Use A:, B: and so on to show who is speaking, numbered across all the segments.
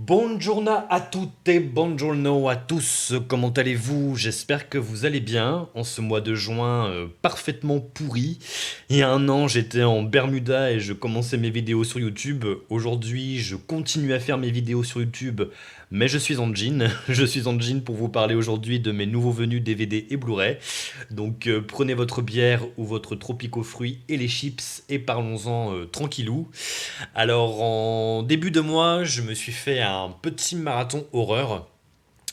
A: Buongiorno a tutte, buongiorno à tous, comment allez-vous? J'espère que vous allez bien en ce mois de juin parfaitement pourri. Il y a un an, j'étais en Bermuda et je commençais mes vidéos sur YouTube. Aujourd'hui, je continue à faire mes vidéos sur YouTube, mais je suis en jean. Je suis en jean pour vous parler aujourd'hui de mes nouveaux venus DVD et Blu-ray. Donc prenez votre bière ou votre tropico fruit et les chips et parlons-en tranquillou. Alors, en début de mois, je me suis fait un petit marathon horreur.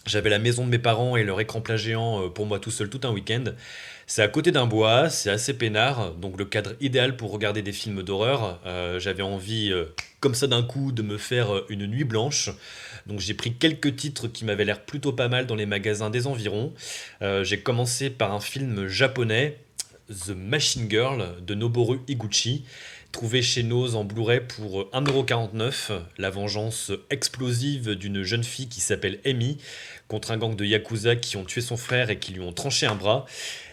A: J'avais la maison de mes parents et leur écran plat géant pour moi tout seul tout un week-end. C'est à côté d'un bois, c'est assez peinard, donc le cadre idéal pour regarder des films d'horreur. J'avais envie, comme ça d'un coup, de me faire une nuit blanche. Donc j'ai pris quelques titres qui m'avaient l'air plutôt pas mal dans les magasins des environs. J'ai commencé par un film japonais, The Machine Girl de Noboru Higuchi, trouvé chez Noz en Blu-ray pour 1,49€, la vengeance explosive d'une jeune fille qui s'appelle Amy contre un gang de Yakuza qui ont tué son frère et qui lui ont tranché un bras.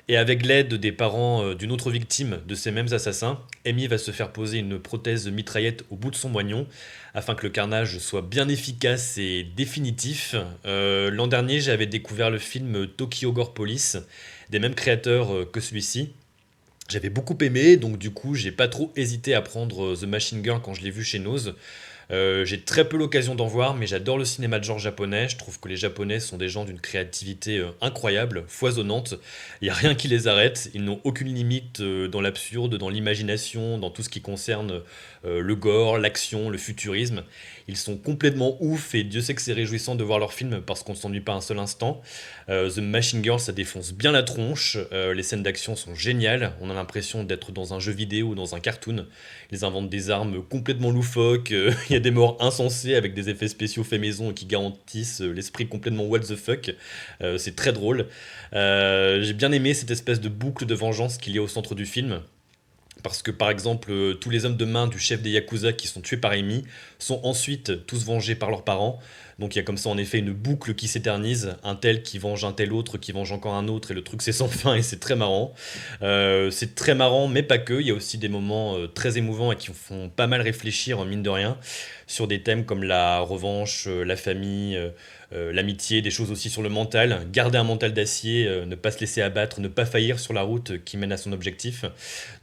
A: Et avec l'aide des parents d'une autre victime de ces mêmes assassins, Amy va se faire poser une prothèse mitraillette au bout de son moignon afin que le carnage soit bien efficace et définitif. L'an dernier, j'avais découvert le film Tokyo Gore Police, des mêmes créateurs que celui-ci. J'avais beaucoup aimé, donc du coup, j'ai pas trop hésité à prendre The Machine Girl quand je l'ai vu chez Noz. J'ai très peu l'occasion d'en voir, mais j'adore le cinéma de genre japonais. Je trouve que les Japonais sont des gens d'une créativité incroyable, foisonnante. Il n'y a rien qui les arrête. Ils n'ont aucune limite dans l'absurde, dans l'imagination, dans tout ce qui concerne le gore, l'action, le futurisme. Ils sont complètement ouf et Dieu sait que c'est réjouissant de voir leurs films parce qu'on ne s'ennuie pas un seul instant. The Machine Girl, ça défonce bien la tronche. Les scènes d'action sont géniales. On a l'impression d'être dans un jeu vidéo ou dans un cartoon. Ils inventent des armes complètement loufoques. Il y a des morts insensées avec des effets spéciaux faits maison qui garantissent l'esprit complètement what the fuck. C'est très drôle. J'ai bien aimé cette espèce de boucle de vengeance qu'il y a au centre du film. Parce que par exemple, tous les hommes de main du chef des Yakuza qui sont tués par Amy sont ensuite tous vengés par leurs parents. Donc il y a comme ça en effet une boucle qui s'éternise, un tel qui venge un tel autre, qui venge encore un autre, et le truc c'est sans fin et c'est très marrant. C'est très marrant, mais pas que, il y a aussi des moments très émouvants et qui font pas mal réfléchir, mine de rien, sur des thèmes comme la revanche, la famille, l'amitié, des choses aussi sur le mental, garder un mental d'acier, ne pas se laisser abattre, ne pas faillir sur la route qui mène à son objectif.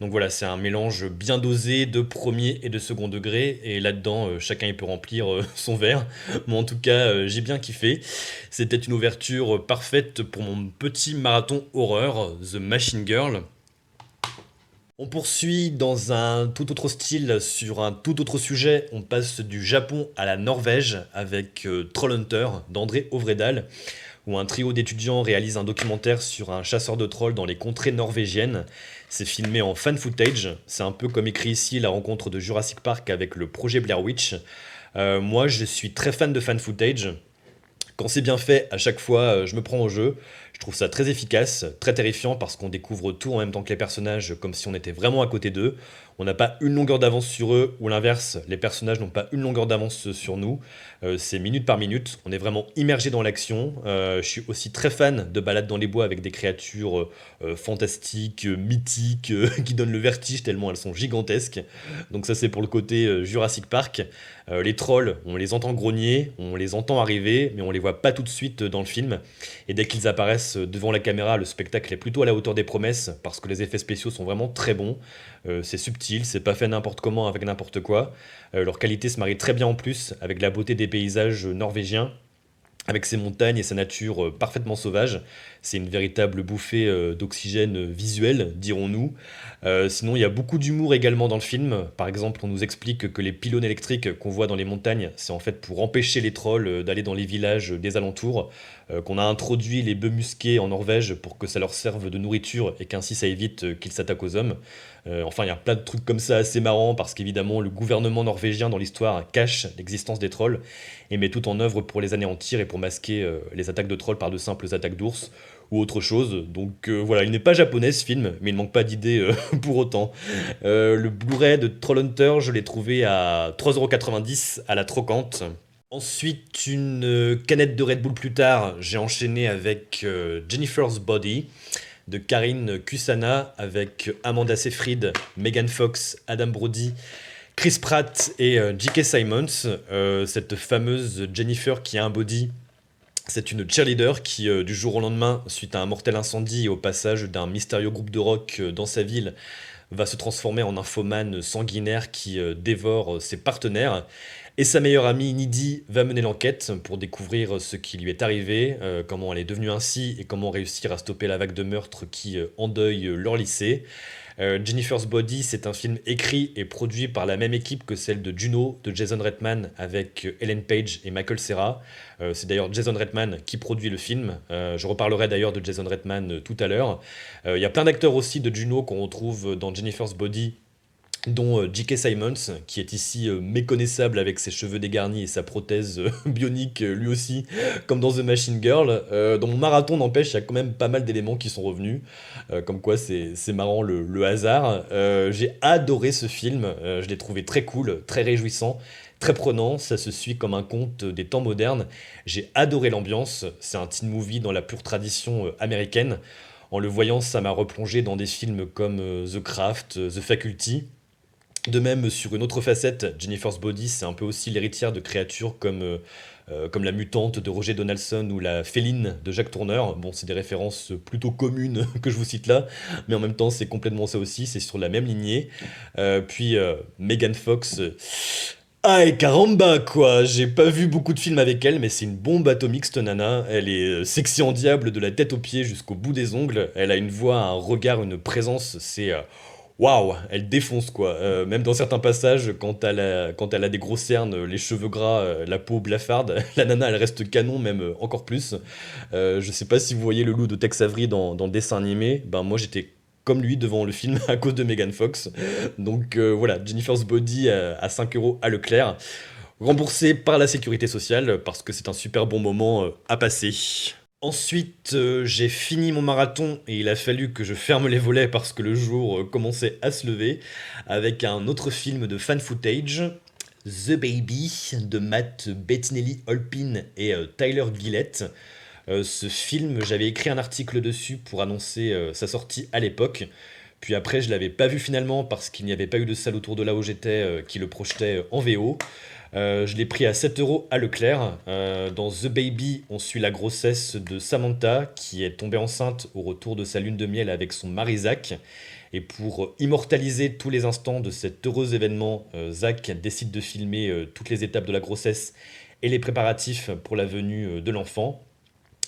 A: Donc voilà, c'est un mélange bien dosé de premier et de second degré, et là-dedans, chacun il peut remplir son verre. Moi en tout cas, j'ai bien kiffé. C'était une ouverture parfaite pour mon petit marathon horreur, The Machine Girl. On poursuit dans un tout autre style, sur un tout autre sujet. On passe du Japon à la Norvège avec Trollhunter d'André Ovredal, où un trio d'étudiants réalise un documentaire sur un chasseur de trolls dans les contrées norvégiennes. C'est filmé en fan footage. C'est un peu comme écrit ici la rencontre de Jurassic Park avec le projet Blair Witch. Moi, je suis très fan de fan footage. Quand c'est bien fait, à chaque fois, je me prends au jeu. Je trouve ça très efficace, très terrifiant parce qu'on découvre tout en même temps que les personnages, comme si on était vraiment à côté d'eux. On n'a pas une longueur d'avance sur eux, ou l'inverse, les personnages n'ont pas une longueur d'avance sur nous. C'est minute par minute, on est vraiment immergé dans l'action. Je suis aussi très fan de balades dans les bois avec des créatures fantastiques, mythiques, qui donnent le vertige tellement elles sont gigantesques. Donc ça c'est pour le côté Jurassic Park. Les trolls, on les entend grogner, on les entend arriver, mais on les voit pas tout de suite dans le film. Et dès qu'ils apparaissent devant la caméra, le spectacle est plutôt à la hauteur des promesses, parce que les effets spéciaux sont vraiment très bons. C'est subtil, c'est pas fait n'importe comment avec n'importe quoi. Leur qualité se marie très bien en plus avec la beauté des paysages norvégiens, avec ses montagnes et sa nature parfaitement sauvage. C'est une véritable bouffée d'oxygène visuel, dirons-nous. Sinon, il y a beaucoup d'humour également dans le film. Par exemple, on nous explique que les pylônes électriques qu'on voit dans les montagnes, c'est en fait pour empêcher les trolls d'aller dans les villages des alentours. Qu'on a introduit les bœufs musqués en Norvège pour que ça leur serve de nourriture et qu'ainsi ça évite qu'ils s'attaquent aux hommes. Enfin, il y a plein de trucs comme ça assez marrants parce qu'évidemment, le gouvernement norvégien dans l'histoire cache l'existence des trolls et met tout en œuvre pour les anéantir et pour masquer les attaques de trolls par de simples attaques d'ours ou autre chose. Donc voilà, il n'est pas japonais ce film, mais il ne manque pas d'idées pour autant. Le Blu-ray de Trollhunter, je l'ai trouvé à 3,90€ à la trocante. Ensuite, une canette de Red Bull plus tard, j'ai enchaîné avec Jennifer's Body de Karine Kusama avec Amanda Seyfried, Megan Fox, Adam Brody Chris Pratt et J.K. Simmons, cette fameuse Jennifer qui a un body. C'est une cheerleader qui, du jour au lendemain, suite à un mortel incendie et au passage d'un mystérieux groupe de rock dans sa ville, va se transformer en infomane sanguinaire qui dévore ses partenaires. Et sa meilleure amie, Nidhi, va mener l'enquête pour découvrir ce qui lui est arrivé, comment elle est devenue ainsi et comment réussir à stopper la vague de meurtres qui endeuille leur lycée. Jennifer's Body, c'est un film écrit et produit par la même équipe que celle de Juno, de Jason Reitman, avec Ellen Page et Michael Cera. C'est d'ailleurs Jason Reitman qui produit le film. Je reparlerai d'ailleurs de Jason Reitman tout à l'heure. Il y a plein d'acteurs aussi de Juno qu'on retrouve dans Jennifer's Body, dont J.K. Simmons, qui est ici méconnaissable avec ses cheveux dégarnis et sa prothèse bionique, lui aussi, comme dans The Machine Girl. Dans mon marathon, n'empêche, il y a quand même pas mal d'éléments qui sont revenus, comme quoi c'est marrant le hasard. J'ai adoré ce film, je l'ai trouvé très cool, très réjouissant, très prenant, ça se suit comme un conte des temps modernes. J'ai adoré l'ambiance, c'est un teen movie dans la pure tradition américaine. En le voyant, ça m'a replongé dans des films comme The Craft, The Faculty. De même, sur une autre facette, Jennifer's Body, c'est un peu aussi l'héritière de créatures comme la mutante de Roger Donaldson ou la féline de Jacques Tourneur. Bon, c'est des références plutôt communes que je vous cite là, mais en même temps, c'est complètement ça aussi, c'est sur la même lignée. Puis Megan Fox. Aïe caramba quoi, j'ai pas vu beaucoup de films avec elle, mais c'est une bombe atomique cette nana. Elle est sexy en diable de la tête aux pieds jusqu'au bout des ongles. Elle a une voix, un regard, une présence, c'est waouh, elle défonce quoi. Même dans certains passages, quand elle a des gros cernes, les cheveux gras, la peau blafarde, la nana elle reste canon, même encore plus. Je sais pas si vous voyez le loup de Tex Avery dans le dessin animé, ben moi j'étais comme lui devant le film à cause de Megan Fox. Donc voilà, Jennifer's Body à 5 euros à Leclerc, remboursé par la sécurité sociale parce que c'est un super bon moment à passer. Ensuite, j'ai fini mon marathon et il a fallu que je ferme les volets parce que le jour commençait à se lever avec un autre film de fan footage, The Baby de Matt Bettinelli-Olpin et Tyler Gillett. Ce film, j'avais écrit un article dessus pour annoncer sa sortie à l'époque. Puis après, je l'avais pas vu finalement parce qu'il n'y avait pas eu de salle autour de là où j'étais qui le projetait en VO. Je l'ai pris à 7 euros à Leclerc. Dans The Baby, on suit la grossesse de Samantha qui est tombée enceinte au retour de sa lune de miel avec son mari Zach. Et pour immortaliser tous les instants de cet heureux événement, Zach décide de filmer toutes les étapes de la grossesse et les préparatifs pour la venue de l'enfant.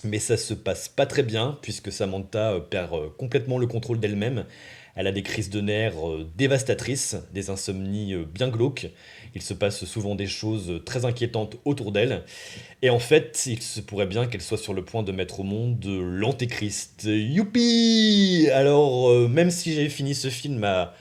A: Mais ça se passe pas très bien, puisque Samantha perd complètement le contrôle d'elle-même. Elle a des crises de nerfs dévastatrices, des insomnies bien glauques. Il se passe souvent des choses très inquiétantes autour d'elle. Et en fait, il se pourrait bien qu'elle soit sur le point de mettre au monde l'Antéchrist. Youpi! Alors, même si j'ai fini ce film à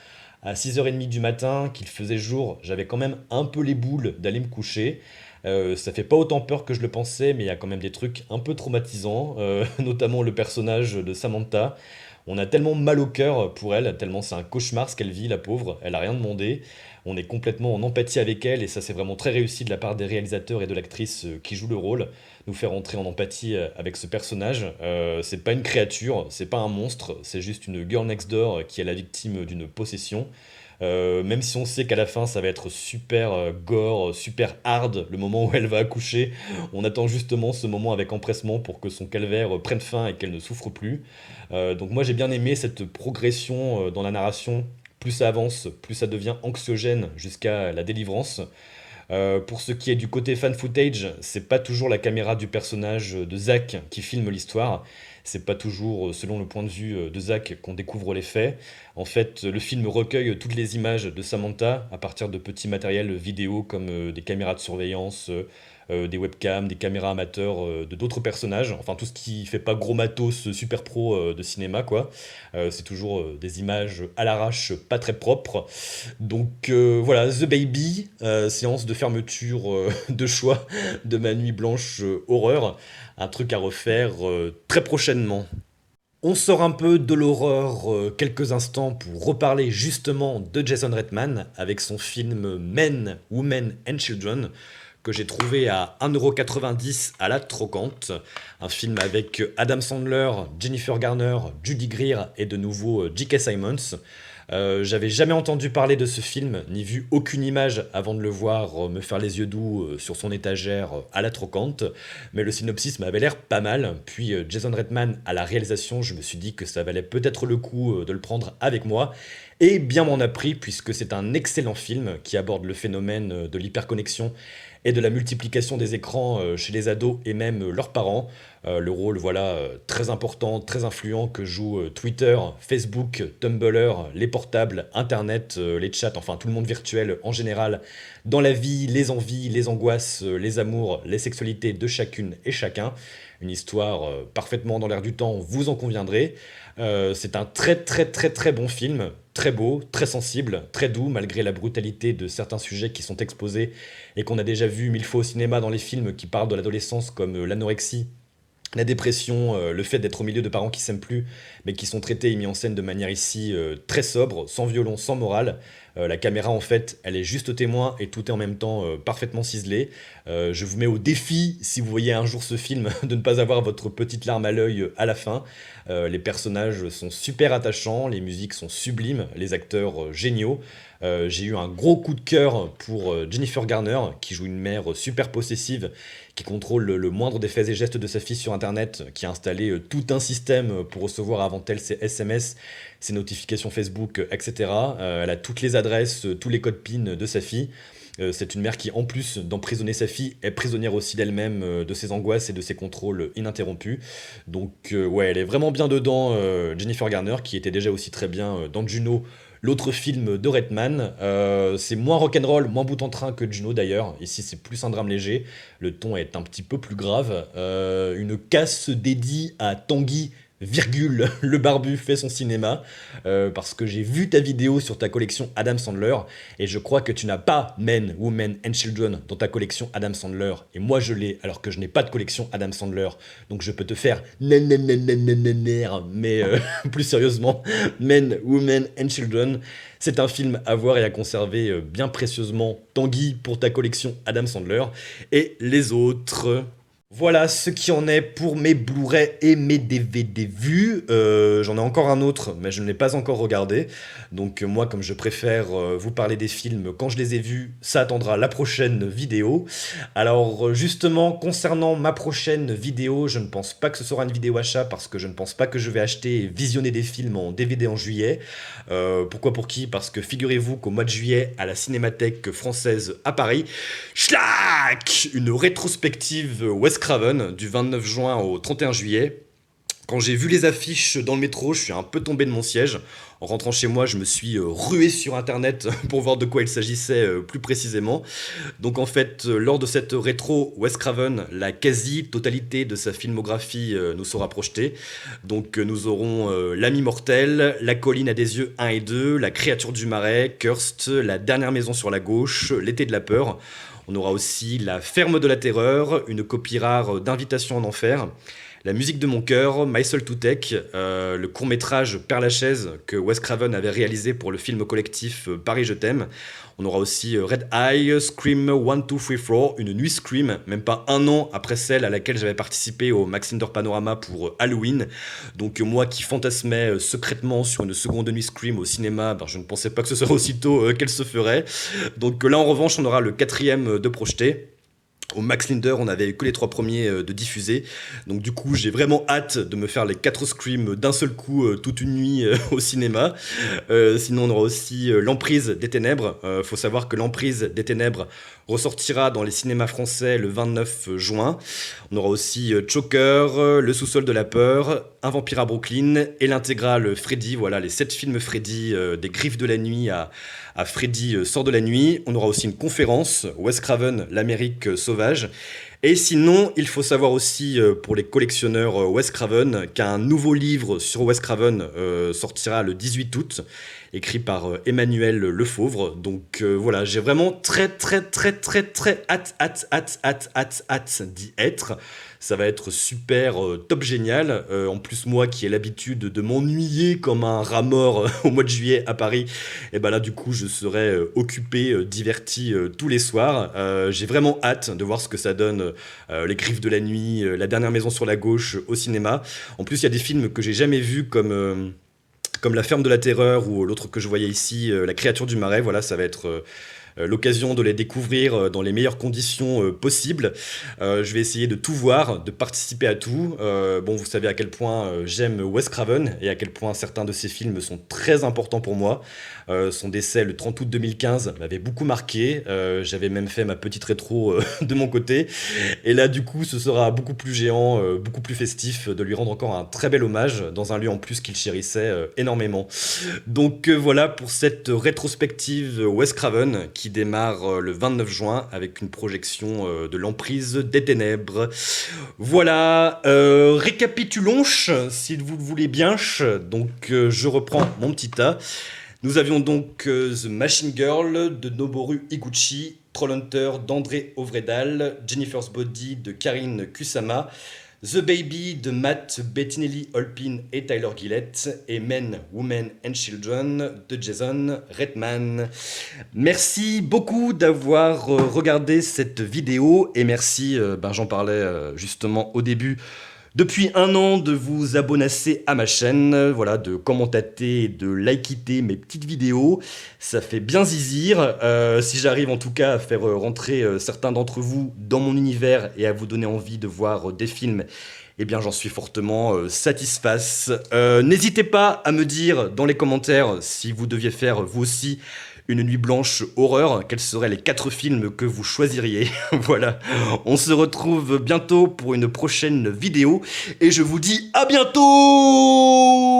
A: 6h30 du matin, qu'il faisait jour, j'avais quand même un peu les boules d'aller me coucher. Ça fait pas autant peur que je le pensais, mais il y a quand même des trucs un peu traumatisants, notamment le personnage de Samantha. On a tellement mal au cœur pour elle, tellement c'est un cauchemar ce qu'elle vit, la pauvre, elle a rien demandé. On est complètement en empathie avec elle, et ça c'est vraiment très réussi de la part des réalisateurs et de l'actrice qui joue le rôle, nous faire entrer en empathie avec ce personnage. C'est pas une créature, c'est pas un monstre, c'est juste une girl next door qui est la victime d'une possession. Même si on sait qu'à la fin ça va être super gore, super hard, le moment où elle va accoucher, on attend justement ce moment avec empressement pour que son calvaire prenne fin et qu'elle ne souffre plus. Donc moi j'ai bien aimé cette progression dans la narration. Plus ça avance, plus ça devient anxiogène jusqu'à la délivrance. Pour ce qui est du côté fan footage, c'est pas toujours la caméra du personnage de Zach qui filme l'histoire. C'est pas toujours selon le point de vue de Zach qu'on découvre les faits. En fait, le film recueille toutes les images de Samantha à partir de petits matériels vidéo comme des caméras de surveillance, des webcams, des caméras amateurs de d'autres personnages. Enfin, tout ce qui fait pas gros matos super pro de cinéma, quoi. C'est toujours des images à l'arrache, pas très propres. Donc voilà, The Baby, séance de fermeture de choix de ma nuit blanche horreur. Un truc à refaire très prochainement. On sort un peu de l'horreur quelques instants pour reparler justement de Jason Reitman avec son film Men, Women and Children que j'ai trouvé à 1,90 € à la Trocante. Un film avec Adam Sandler, Jennifer Garner, Judy Greer et de nouveau J.K. Simmons. J'avais jamais entendu parler de ce film, ni vu aucune image avant de le voir me faire les yeux doux sur son étagère à la trocante, mais le synopsis m'avait l'air pas mal. Puis Jason Reitman à la réalisation, je me suis dit que ça valait peut-être le coup de le prendre avec moi. Et bien m'en a pris, puisque c'est un excellent film qui aborde le phénomène de l'hyperconnexion et de la multiplication des écrans chez les ados et même leurs parents. Le rôle voilà, très important, très influent que jouent Twitter, Facebook, Tumblr, les portables, Internet, les chats, enfin tout le monde virtuel en général, dans la vie, les envies, les angoisses, les amours, les sexualités de chacune et chacun. Une histoire parfaitement dans l'air du temps, vous en conviendrez. C'est un très très très très bon film, très beau, très sensible, très doux malgré la brutalité de certains sujets qui sont exposés et qu'on a déjà vu mille fois au cinéma dans les films qui parlent de l'adolescence comme l'anorexie, la dépression, le fait d'être au milieu de parents qui s'aiment plus, mais qui sont traités et mis en scène de manière ici très sobre, sans violon, sans morale. La caméra, en fait, elle est juste témoin et tout est en même temps parfaitement ciselé. Je vous mets au défi, si vous voyez un jour ce film, de ne pas avoir votre petite larme à l'œil à la fin. Les personnages sont super attachants, les musiques sont sublimes, les acteurs géniaux. J'ai eu un gros coup de cœur pour Jennifer Garner, qui joue une mère super possessive, qui contrôle le moindre des faits et gestes de sa fille sur Internet, qui a installé tout un système pour recevoir avant elle ses SMS, ses notifications Facebook, etc. Elle a toutes les adresses, tous les codes PIN de sa fille. C'est une mère qui, en plus d'emprisonner sa fille, est prisonnière aussi d'elle-même, de ses angoisses et de ses contrôles ininterrompus. Donc, ouais, elle est vraiment bien dedans, Jennifer Garner, qui était déjà aussi très bien dans Juno, l'autre film de Redman. C'est moins rock'n'roll, moins bout en train que Juno d'ailleurs. Ici, c'est plus un drame léger. Le ton est un petit peu plus grave. Une casse se dédie à Tanguy, virgule, le barbu fait son cinéma, parce que j'ai vu ta vidéo sur ta collection Adam Sandler, et je crois que tu n'as pas Men, Women and Children dans ta collection Adam Sandler, et moi je l'ai, alors que je n'ai pas de collection Adam Sandler, donc je peux te faire mais plus sérieusement, Men, Women and Children, c'est un film à voir et à conserver bien précieusement, Tanguy pour ta collection Adam Sandler, et les autres... Voilà ce qui en est pour mes Blu-ray et mes DVD vus. J'en ai encore un autre, mais je ne l'ai pas encore regardé. Donc moi, comme je préfère vous parler des films quand je les ai vus, ça attendra la prochaine vidéo. Alors justement, concernant ma prochaine vidéo, je ne pense pas que ce sera une vidéo achat parce que je ne pense pas que je vais acheter et visionner des films en DVD en juillet. Pourquoi pour qui? Parce que figurez-vous qu'au mois de juillet, à la Cinémathèque française à Paris, Schlack, une rétrospective Wes Craven du 29 juin au 31 juillet. Quand j'ai vu les affiches dans le métro, je suis un peu tombé de mon siège. En rentrant chez moi, je me suis rué sur internet pour voir de quoi il s'agissait plus précisément. Donc en fait, lors de cette rétro, Wes Craven, la quasi-totalité de sa filmographie nous sera projetée. Donc nous aurons L'Ami Mortel, La Colline à des yeux 1 et 2, La Créature du Marais, Cursed, La Dernière Maison sur la Gauche, L'été de la peur. On aura aussi La Ferme de la Terreur, une copie rare d'Invitation en Enfer. La musique de mon cœur, My Soul to Take, le court-métrage Père Lachaise que Wes Craven avait réalisé pour le film collectif Paris Je t'aime. On aura aussi Red Eye, Scream 1, 2, 3, 4, une nuit Scream, même pas un an après celle à laquelle j'avais participé au Max Indoor Panorama pour Halloween. Donc moi qui fantasmais secrètement sur une seconde nuit Scream au cinéma, je ne pensais pas que ce serait aussitôt qu'elle se ferait. Donc là en revanche on aura le quatrième de projeté. Au Max Linder, on n'avait que les 3 premiers de diffusés. Donc du coup, j'ai vraiment hâte de me faire les 4 Screams d'un seul coup, toute une nuit au cinéma. Sinon, on aura aussi L'Emprise des Ténèbres. Faut savoir que L'Emprise des Ténèbres ressortira dans les cinémas français le 29 juin. On aura aussi Choker, Le Sous-sol de la peur, Un vampire à Brooklyn et l'intégrale Freddy. Voilà, les 7 films Freddy, des Griffes de la nuit à Freddy sort de la nuit. On aura aussi une conférence, Wes Craven, l'Amérique sauvage. Et sinon, il faut savoir aussi pour les collectionneurs Wes Craven qu'un nouveau livre sur Wes Craven sortira le 18 août, écrit par Emmanuel Lefauvre. Donc voilà, j'ai vraiment très hâte d'y être. Ça va être super top génial. En plus, moi qui ai l'habitude de m'ennuyer comme un rat mort au mois de juillet à Paris, et ben là du coup je serai occupé, diverti tous les soirs. J'ai vraiment hâte de voir ce que ça donne, Les Griffes de la nuit, La dernière maison sur la gauche au cinéma. En plus, il y a des films que j'ai jamais vus comme La Ferme de la Terreur ou l'autre que je voyais ici, La Créature du Marais. Voilà, ça va être l'occasion de les découvrir dans les meilleures conditions possibles. Je vais essayer de tout voir, de participer à tout. Bon, vous savez à quel point j'aime Wes Craven et à quel point certains de ses films sont très importants pour moi. Son décès le 30 août 2015 m'avait beaucoup marqué. J'avais même fait ma petite rétro de mon côté. Et là, du coup, ce sera beaucoup plus géant, beaucoup plus festif de lui rendre encore un très bel hommage dans un lieu en plus qu'il chérissait énormément. Donc voilà pour cette rétrospective Wes Craven qui démarre le 29 juin avec une projection de l'Emprise des Ténèbres. Voilà, récapitulons, si vous le voulez bien. Donc je reprends mon petit tas. Nous avions donc The Machine Girl de Noboru Higuchi, Trollhunter d'André Ovredal, Jennifer's Body de Karine Kusama, The Baby de Matt Bettinelli-Olpin et Tyler Gillett, et Men, Women and Children de Jason Reitman. Merci beaucoup d'avoir regardé cette vidéo et merci, j'en parlais justement au début, depuis 1 an de vous abonner à ma chaîne, voilà, de commenter et de liker mes petites vidéos, ça fait bien zizir. Si j'arrive en tout cas à faire rentrer certains d'entre vous dans mon univers et à vous donner envie de voir des films, eh bien j'en suis fortement satisfait. N'hésitez pas à me dire dans les commentaires si vous deviez faire vous aussi une nuit blanche horreur, quels seraient les 4 films que vous choisiriez. Voilà, on se retrouve bientôt pour une prochaine vidéo et je vous dis à bientôt.